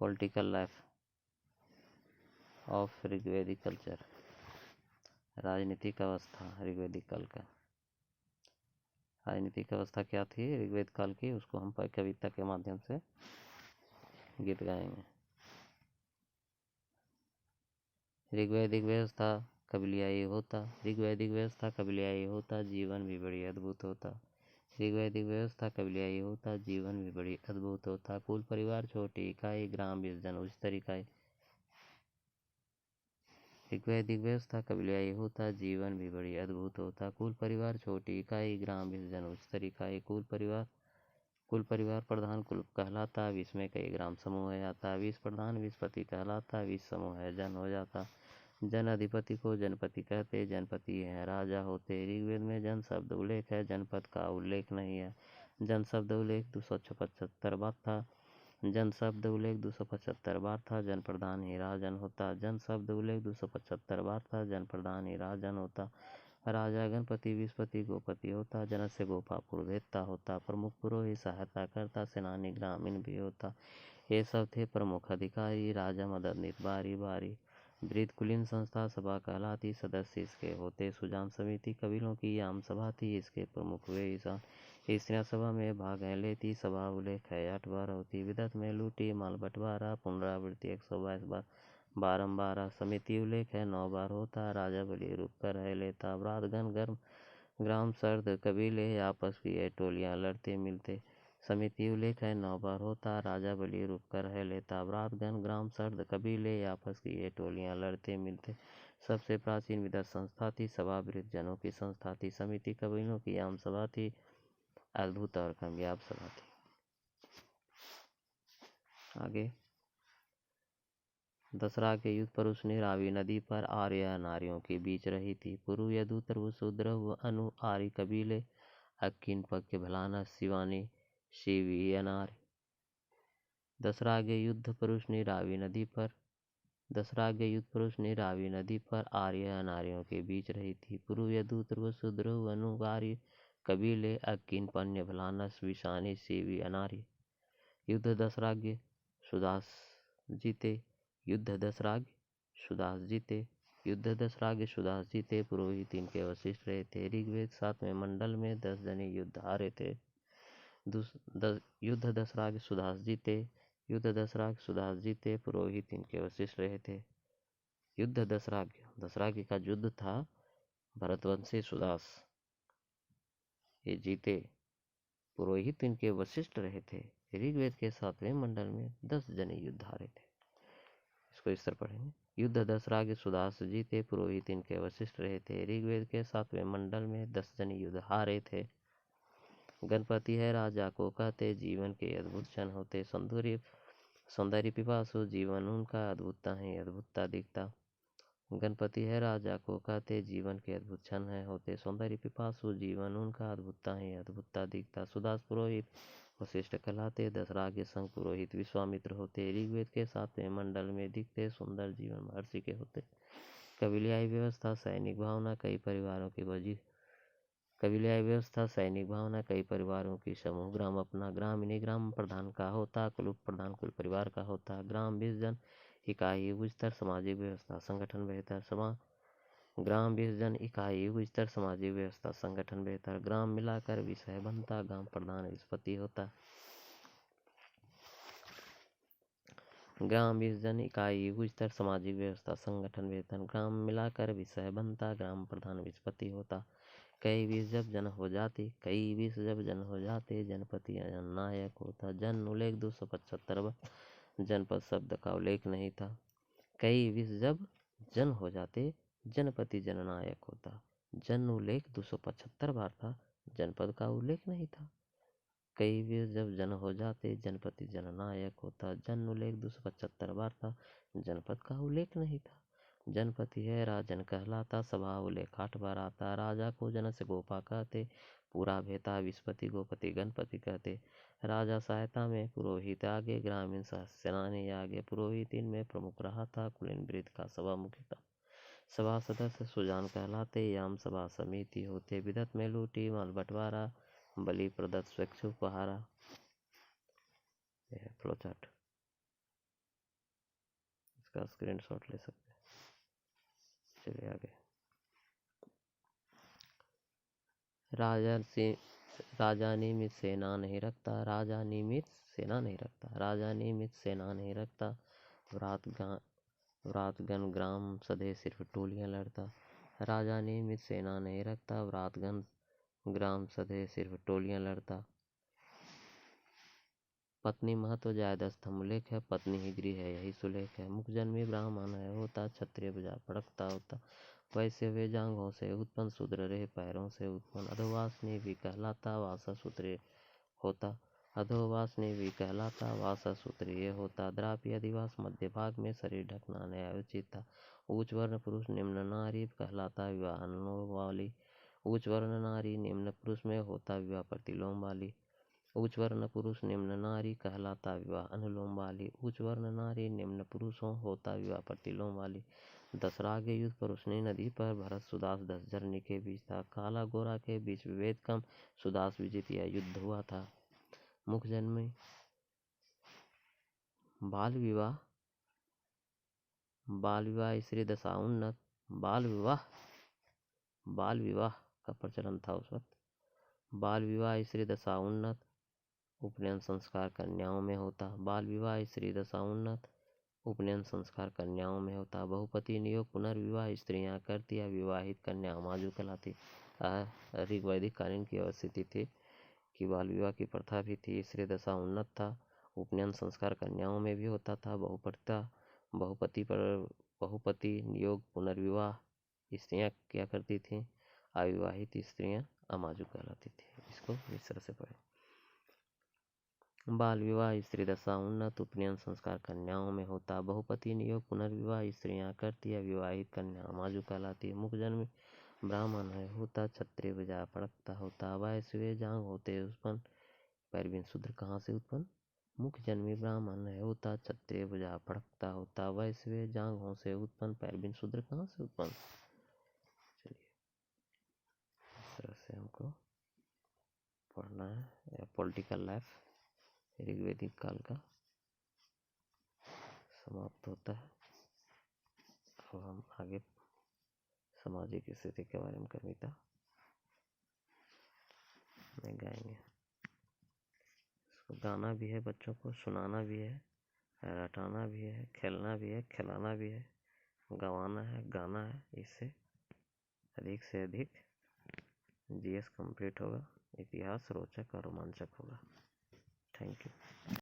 Political life of Rigvedic culture, राजनीतिक अवस्था ऋग्वेदिक काल का। राजनीतिक अवस्था क्या थी ऋग्वेद काल की, उसको हम कविता के माध्यम से गीत गाएंगे। ऋग्वैदिक व्यवस्था कबीलाई होता, ऋग्वैदिक व्यवस्था कबीलाई होता, जीवन भी बड़ी अद्भुत होता। ऋग्वैदिक व्यवस्था कबीलाई होता, जीवन भी बड़ी अद्भुत होता। कुल परिवार छोटी इकाई, ग्राम 20 जन उच्चतर इकाई। ऋग्वैदिक व्यवस्था कबीलाई होता, जीवन भी बड़ी अद्भुत होता। कुल परिवार छोटी इकाई, ग्राम 20 जन उच्चतर इकाई। कुल परिवार प्रधान कुल कहलाता, 20 में कई ग्राम समूह हो जाता। 20 प्रधान 20 पति कहलाता, 20 समूह है जन हो जाता। जन अधिपति को जनपति कहते, जनपति है राजा होते। ऋग्वेद में जन शब्द उल्लेख है, जनपद का उल्लेख नहीं है। जन शब्द उल्लेख 275 बार था। जन शब्द उल्लेख 275 बार था, जन प्रधान ही राजन होता। जन शब्द उल्लेख 275 बार था, जन प्रधान ही राजन होता। राजा गणपति विस्पति गोपति होता, जन से गोपा पुरोहिता होता। प्रमुख पुरोहित सहायता करता, सेनानी ग्रामीण भी होता। ये सब थे प्रमुख अधिकारी, राजा मदद नित बारी बारी। वृत्त कुलीन संस्था सभा कहलाती, सदस्य इसके होते सुजान समिति। कबीलों की आम सभा थी, इसके प्रमुख वे ईशान। स्त्रियां सभा में भाग लेती, सभा उल्लेख है 8 बार होती। विदत में लूटी माल बंटवारा, पुनरावृत्ति 122 बार बारंबार। समिति उल्लेख है 9 बार होता, राजा बलि रूप कर है लेता। अपराधगण गर्म ग्राम सर्द कबीले, आपस की ये टोलियां लड़ते मिलते। समिति उल्लेख है 9 बार होता, राजा बलि रूप कर है लेता। अपराधगण ग्राम सर्द कबीले, आपस की ये टोलियां लड़ते मिलते। सबसे प्राचीन विदत संस्था थी, सभा वृत्त जनों की संस्था थी। समिति कबीलों की आम सभा थी, अद्भुत और कामयाब सभा थी। आगे दसरा के युद्ध पर उसने रावी नदी पर आर्य नारियों के बीच रही थी। पुरु यदु तरु शूद्र अनु आर्य कबीले, अक्किन पक्के भलाना शिवानी शिवी अनार्य। दसरा के युद्ध पर उसने रावी नदी पर रावी नदी पर आर्य नारियों के बीच रही थी। पुरु यदु तरु शूद्र अनु आर्य कबीले, अक्किन पन्य भलानस विषानी शिवी अनार्य। युद्ध दसराज्ञ सुदास जीते। पुरोहित इनके वशिष्ठ रहे थे। ऋग्वेद 7वें मंडल में 10 जने युद्ध हारे थे। युद्ध दसराज्ञ सुदास जीते। पुरोहित इनके वशिष्ठ रहे थे। युद्ध दसराज्ञ का युद्ध था, भरतवंशी सुदास ये जीते, पुरोहित इनके वशिष्ठ रहे थे। ऋग्वेद के 7वें मंडल में 10 जने युद्ध हारे थे। इसको इस तरह पढ़ेंगे। युद्ध दसराज्ञ सुदास जीते, पुरोहित इनके वशिष्ठ रहे थे। ऋग्वेद के 7वें मंडल में 10 जने युद्ध हारे थे। गणपति है राजा को कहते, जीवन के अद्भुत क्षण होते। सौंदर्य पिपासु, जीवन उनका अद्भुतता है अद्भुतता दिखता। गणपति है राजा को कहते, जीवन के अद्भुत क्षण है होते। सौंदर्य पिपासु, जीवन उनका अद्भुतता है अद्भुतता दिखता। सुदास पुरोहित वशिष्ठ कहलाते, दसराज्ञ संग पुरोहित विश्वामित्र होते। ऋग्वेद के 7वें मंडल में दिखते, सुंदर जीवन महर्षि के होते। कबीलाई व्यवस्था सैनिक भावना कई परिवारों की समूह। ग्राम अपना ग्रामीणी ग्राम प्रधान का होता, कुल प्रधान कुल परिवार का होता। ग्राम 20 जन इकाई उच्चतर सामाजिक व्यवस्था संगठन बेहतर। ग्राम 20 जन इकाई उच्चतर सामाजिक व्यवस्था संगठन बेहतर। ग्राम मिलाकर विषय बनता, ग्राम प्रधान विस्पति होता। ग्राम 20 जन इकाई उच्चतर सामाजिक व्यवस्था संगठन बेहतर। ग्राम मिलाकर विषय बनता, ग्राम प्रधान विस्पति होता। कई 20 जब जन हो जाते, जनपति जननायक होता। जन उल्लेख 275 जनपद शब्द का उल्लेख नहीं था। कई 20 जब जन हो जाते, जनपति जननायक होता। जन उल्लेख 275 बार था, जनपद का उल्लेख नहीं था। कई 20 जब जन हो जाते, जनपति जननायक होता। जन उल्लेख 275 बार था, जनपद का उल्लेख नहीं था। जनपति है राजन कहलाता, सभा उल्लेख 8 बार आता। राजा को जन से गोपा कहते, पूरा भेता विस्पति गोपति गणपति कहते। राजा सहायता में, पुरोहित आगे, ग्रामीण सेनानी आगे। पुरोहित इनमें प्रमुख रहा था, कुलीन वृत्त का सभा मुख्य था। सभा सदस्य सुजान कहलाते, आम सभा समिति होते। विदत में लूटी माल बंटवारा, बलि प्रदत्त स्वच्छ उपहारा। फ्लोचार्ट। इसका स्क्रीनशॉट ले सकते हैं। चलिए आगे। राजा नियमित सेना नहीं रखता, राजा नियमित सेना नहीं रखता, राजा नियमित सेना नहीं रखता, व्रातगण ग्राम सधे सिर्फ टोलियां लड़ता, राजा नियमित सेना नहीं रखता, व्रातगण ग्राम सधे सिर्फ टोलियां लड़ता। पत्नी महत्व जायद स्तंभ लेख है, पत्नी ही गृह है यही सुलेख है, मुख जन्मी ब्राह्मण है होता, क्षत्रिय भुजा फड़कता होता, वैसे वे जांघों से उत्पन्न, शूद्र रहे पैरों से उत्पन्न, अधोवासनी भी कहलाता, वासा सूत्रीय होता, अधोवासनी भी कहलाता, वासा सूत्रीय होता, द्रापी अधिवास मध्य भाग में, शरीर ढकना न्यायोचित था, उच्च वर्ण पुरुष निम्न नारी कहलाता, विवाह अनुलोम वाली, उच्च वर्ण नारी निम्न पुरुष में होता, विवाह प्रतिलोम वाली, उच्च वर्ण पुरुष निम्न नारी कहलाता, विवाह अनुलोम वाली, उच्च वर्ण नारी निम्न पुरुषों होता, विवाह प्रतिलोम वाली। दशरागे युद्ध परुष्णी नदी पर, भरत सुदास 10 जरनी के बीच था, काला गोरा के बीच विभेद कम, सुदास विजित यह युद्ध हुआ था। मुख जन्मी बाल विवाह स्त्री दशा उन्नत, बाल विवाह का प्रचलन था उस वक्त, बाल विवाह स्त्री दशा उन्नत, उपनयन संस्कार कन्याओं में होता, बाल विवाह स्त्री दशा उन्नत, उपनयन संस्कार कन्याओं में होता, बहुपति नियोग पुनर्विवाह स्त्रियां करती या विवाहित कन्या अमाजु कहलाती। ऋग्वैदिक कालीन की स्थिति थी कि बाल विवाह की प्रथा भी थी, स्त्री दशा उन्नत था, उपनयन संस्कार कन्याओं में भी होता था, बहुपति नियोग पुनर्विवाह स्त्रियां क्या करती थीं, अविवाहित स्त्रियां अमाजु कहलाती थी। इसको इस तरह से पढ़ें। बाल विवाह स्त्री दशा उन्नत, उपनयन संस्कार कन्याओं में होता, बहुपति नियोग पुनर्विवाह स्त्रियां करती, अविवाहित कन्या अमाजु कहलाती, मुख जन्मी ब्राह्मण है होता, क्षत्रिय भुजा फड़कता होता, वैश्य जांग होते उत्पन्न, पैरवीन शूद्र कहाँ से उत्पन्न, मुख जन्मी ब्राह्मण है होता, क्षत्रिय भुजा फड़कता होता, वैश्य जांघों से उत्पन्न, पैरवीन शूद्र कहाँ से उत्पन्न। चलिए इस तरह से हमको पढ़ना है। पॉलिटिकल लाइफ ऋग्वेदिक काल का समाप्त होता है। अब हम आगे सामाजिक स्थिति के बारे में कविता में गाएंगे। इसको गाना भी है, बच्चों को सुनाना भी है, रटाना भी है, खेलना भी है, खिलाना भी है, गवाना है, गाना है। इससे अधिक से अधिक जीएस कंप्लीट होगा, इतिहास रोचक और रोमांचक होगा। Thank you.